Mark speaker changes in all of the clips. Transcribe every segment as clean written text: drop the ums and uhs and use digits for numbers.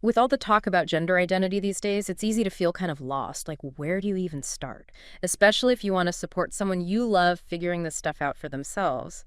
Speaker 1: With all the talk about gender identity these days, it's easy to feel kind of lost. Like, where do you even start? Especially if you want to support someone you love figuring this stuff out for themselves.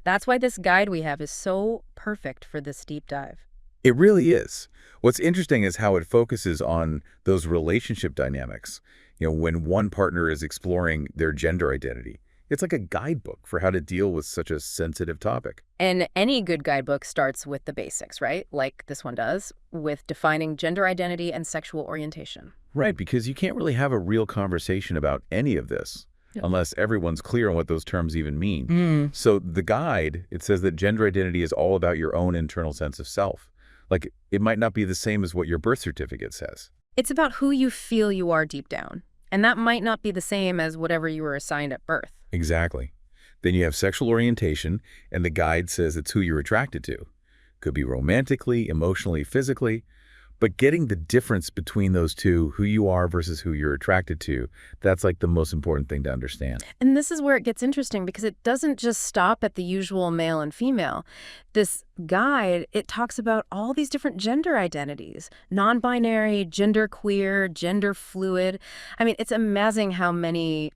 Speaker 1: That's why this guide we have is so perfect for this deep dive.
Speaker 2: It really is. What's interesting is how it focuses on those relationship dynamics. When one partner is exploring their gender identity, it's like a guidebook for how to deal with such a sensitive topic.
Speaker 1: And any good guidebook starts with the basics, right? Like this one does, with defining gender identity and sexual orientation.
Speaker 2: Right, because you can't really have a real conversation about any of this
Speaker 1: Yep.
Speaker 2: unless everyone's clear on what those terms even mean.
Speaker 1: Mm.
Speaker 2: So the guide, it says that gender identity is all about your own internal sense of self. Like, it might not be the same as what your birth certificate says.
Speaker 1: It's about who you feel you are deep down. And that might not be the same as whatever you were assigned at birth.
Speaker 2: Exactly. Then you have sexual orientation, and the guide says it's who you're attracted to. Could be romantically, emotionally, physically. But getting the difference between those two, who you are versus who you're attracted to, that's like the most important thing to understand.
Speaker 1: And this is where it gets interesting because it doesn't just stop at the usual male and female. This guide, it talks about all these different gender identities, non-binary, genderqueer, gender fluid. I mean, it's amazing how many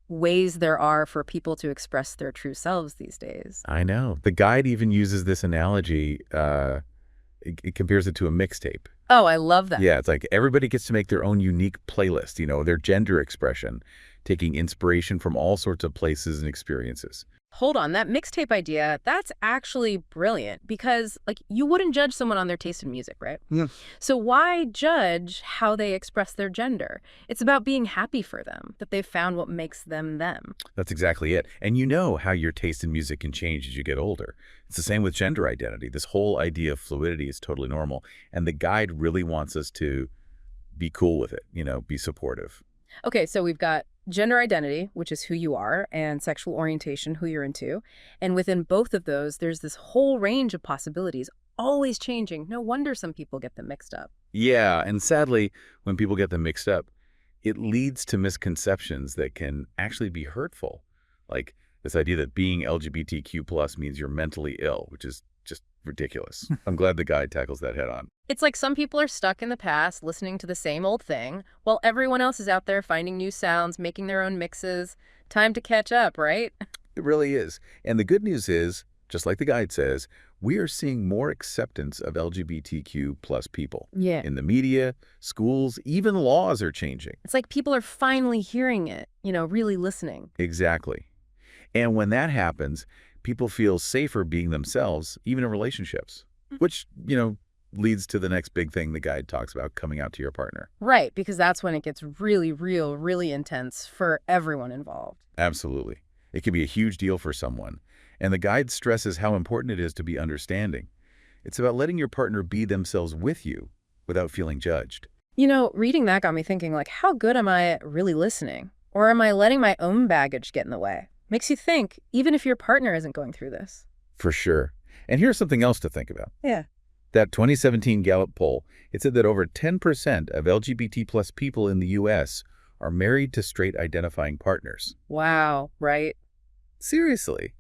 Speaker 1: ways there are for people to express their true selves these days.
Speaker 2: I know. The guide even uses this analogy. It compares it to a mixtape.
Speaker 1: Oh, I love that.
Speaker 2: Yeah, it's like everybody gets to make their own unique playlist, their gender expression, taking inspiration from all sorts of places and experiences.
Speaker 1: Hold on, that mixtape idea, that's actually brilliant because, like, you wouldn't judge someone on their taste in music, right?
Speaker 2: Yeah.
Speaker 1: So why judge how they express their gender? It's about being happy for them, that they've found what makes them them.
Speaker 2: That's exactly it. And you know how your taste in music can change as you get older. It's the same with gender identity. This whole idea of fluidity is totally normal. And the guide really wants us to be cool with it, be supportive.
Speaker 1: Okay, so we've got gender identity, which is who you are, and sexual orientation, who you're into. And within both of those, there's this whole range of possibilities, always changing. No wonder some people get them mixed up.
Speaker 2: Yeah, and sadly, when people get them mixed up, it leads to misconceptions that can actually be hurtful. Like this idea that being LGBTQ plus means you're mentally ill, which is just ridiculous. I'm glad the guide tackles that head on.
Speaker 1: It's like some people are stuck in the past listening to the same old thing, while everyone else is out there finding new sounds, making their own mixes. Time to catch up, right?
Speaker 2: It really is. And the good news is, just like the guide says, we are seeing more acceptance of LGBTQ plus people.
Speaker 1: Yeah.
Speaker 2: In the media, schools, even laws are changing.
Speaker 1: It's like people are finally hearing it, really listening.
Speaker 2: Exactly. And when that happens, people feel safer being themselves, even in relationships, which, leads to the next big thing the guide talks about, coming out to your partner.
Speaker 1: Right, because that's when it gets really real, really intense for everyone involved.
Speaker 2: Absolutely. It can be a huge deal for someone. And the guide stresses how important it is to be understanding. It's about letting your partner be themselves with you without feeling judged.
Speaker 1: Reading that got me thinking, like, how good am I at really listening? Or am I letting my own baggage get in the way? Makes you think, even if your partner isn't going through this.
Speaker 2: For sure. And here's something else to think about.
Speaker 1: Yeah.
Speaker 2: That 2017 Gallup poll, it said that over 10% of LGBT plus people in the U.S. are married to straight identifying partners.
Speaker 1: Wow, right?
Speaker 2: Seriously.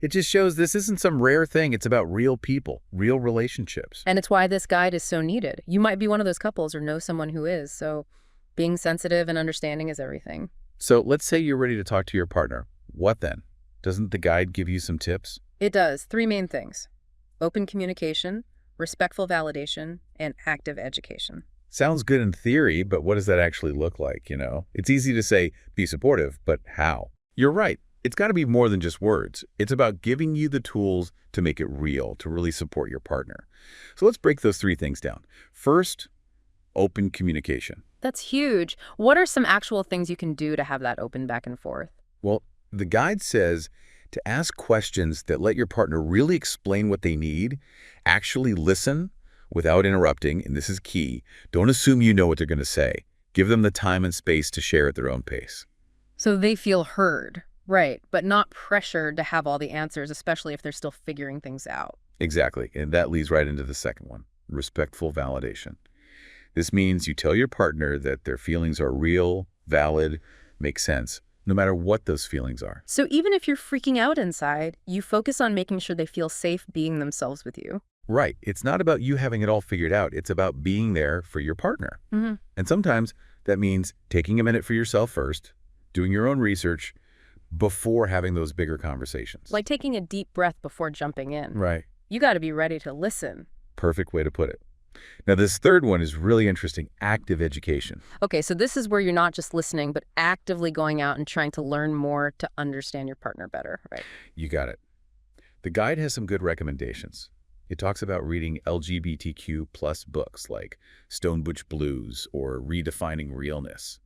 Speaker 2: It just shows this isn't some rare thing. It's about real people, real relationships.
Speaker 1: And it's why this guide is so needed. You might be one of those couples or know someone who is, so being sensitive and understanding is everything.
Speaker 2: So let's say you're ready to talk to your partner. What then? Doesn't the guide give you some tips?
Speaker 1: It does. 3 main things: open communication, respectful validation, and active education.
Speaker 2: Sounds good in theory, but what does that actually look like, It's easy to say, be supportive, but how? You're right. It's got to be more than just words. It's about giving you the tools to make it real, to really support your partner. So let's break those 3 things down. First, open communication.
Speaker 1: That's huge. What are some actual things you can do to have that open back and forth?
Speaker 2: Well, the guide says to ask questions that let your partner really explain what they need, actually listen without interrupting, and this is key. Don't assume you know what they're going to say. Give them the time and space to share at their own pace.
Speaker 1: So they feel heard, right, but not pressured to have all the answers, especially if they're still figuring things out.
Speaker 2: Exactly, and that leads right into the second one, respectful validation. This means you tell your partner that their feelings are real, valid, make sense, no matter what those feelings are.
Speaker 1: So even if you're freaking out inside, you focus on making sure they feel safe being themselves with you.
Speaker 2: Right. It's not about you having it all figured out. It's about being there for your partner.
Speaker 1: Hmm.
Speaker 2: And sometimes that means taking a minute for yourself first, doing your own research before having those bigger conversations.
Speaker 1: Like taking a deep breath before jumping in.
Speaker 2: Right.
Speaker 1: You got to be ready to listen.
Speaker 2: Perfect way to put it. Now, this third one is really interesting, active education.
Speaker 1: Okay, so this is where you're not just listening, but actively going out and trying to learn more to understand your partner better, right?
Speaker 2: You got it. The guide has some good recommendations. It talks about reading LGBTQ plus books like Stonebutch Blues or Redefining Realness,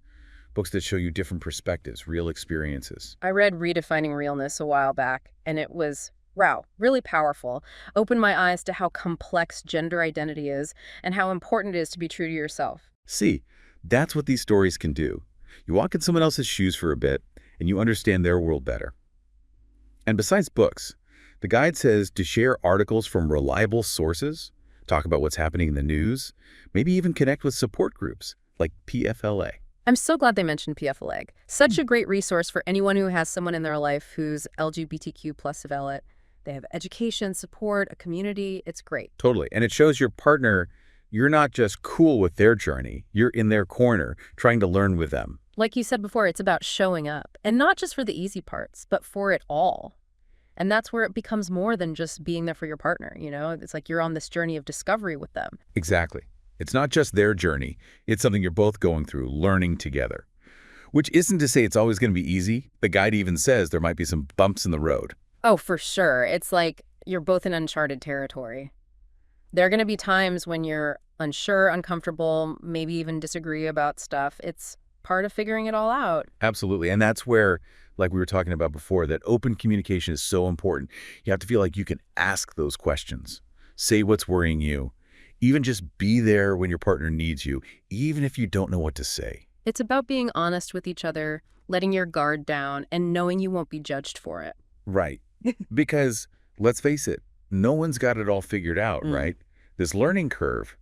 Speaker 2: books that show you different perspectives, real experiences.
Speaker 1: I read Redefining Realness a while back, and it was, wow, really powerful. Opened my eyes to how complex gender identity is and how important it is to be true to yourself.
Speaker 2: See, that's what these stories can do. You walk in someone else's shoes for a bit, and you understand their world better. And besides books, the guide says to share articles from reliable sources, talk about what's happening in the news, maybe even connect with support groups like PFLA.
Speaker 1: I'm so glad they mentioned PFLA. Such a great resource for anyone who has someone in their life who's LGBTQ plus developed. They have education, support, a community. It's great.
Speaker 2: Totally. And it shows your partner you're not just cool with their journey. You're in their corner, trying to learn with them.
Speaker 1: Like you said before, it's about showing up. And not just for the easy parts, but for it all. And that's where it becomes more than just being there for your partner, you know? It's like you're on this journey of discovery with them.
Speaker 2: Exactly. It's not just their journey. It's something you're both going through, learning together. Which isn't to say it's always going to be easy. The guide even says there might be some bumps in the road.
Speaker 1: Oh, for sure. It's like you're both in uncharted territory. There are going to be times when you're unsure, uncomfortable, maybe even disagree about stuff. It's part of figuring it all out.
Speaker 2: Absolutely. And that's where, like we were talking about before, that open communication is so important. You have to feel like you can ask those questions, say what's worrying you, even just be there when your partner needs you, even if you don't know what to say.
Speaker 1: It's about being honest with each other, letting your guard down, and knowing you won't be judged for it.
Speaker 2: Right. Because let's face it, no one's got it all figured out, right? This learning curve,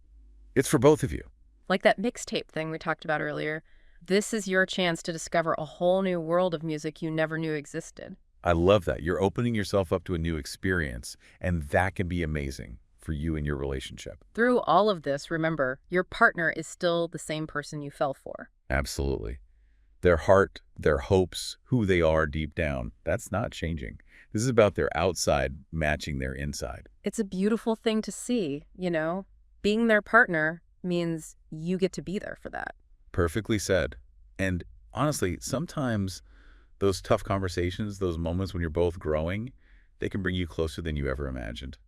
Speaker 2: it's for both of you.
Speaker 1: Like that mixtape thing we talked about earlier. This is your chance to discover a whole new world of music you never knew existed.
Speaker 2: I love that. You're opening yourself up to a new experience, and that can be amazing for you and your relationship.
Speaker 1: Through all of this, remember, your partner is still the same person you fell for.
Speaker 2: Absolutely. Their heart, their hopes, who they are deep down, that's not changing. This is about their outside matching their inside.
Speaker 1: It's a beautiful thing to see, you know? Being their partner means you get to be there for that.
Speaker 2: Perfectly said. And honestly, sometimes those tough conversations, those moments when you're both growing, they can bring you closer than you ever imagined.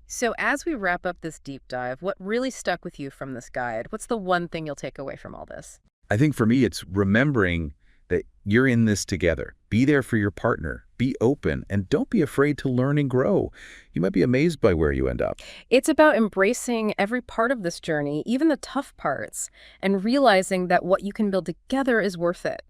Speaker 1: So as we wrap up this deep dive, what really stuck with you from this guide? What's the one thing you'll take away from all this?
Speaker 2: I think for me, it's remembering that you're in this together. Be there for your partner. Be open, and don't be afraid to learn and grow. You might be amazed by where you end up.
Speaker 1: It's about embracing every part of this journey, even the tough parts, and realizing that what you can build together is worth it.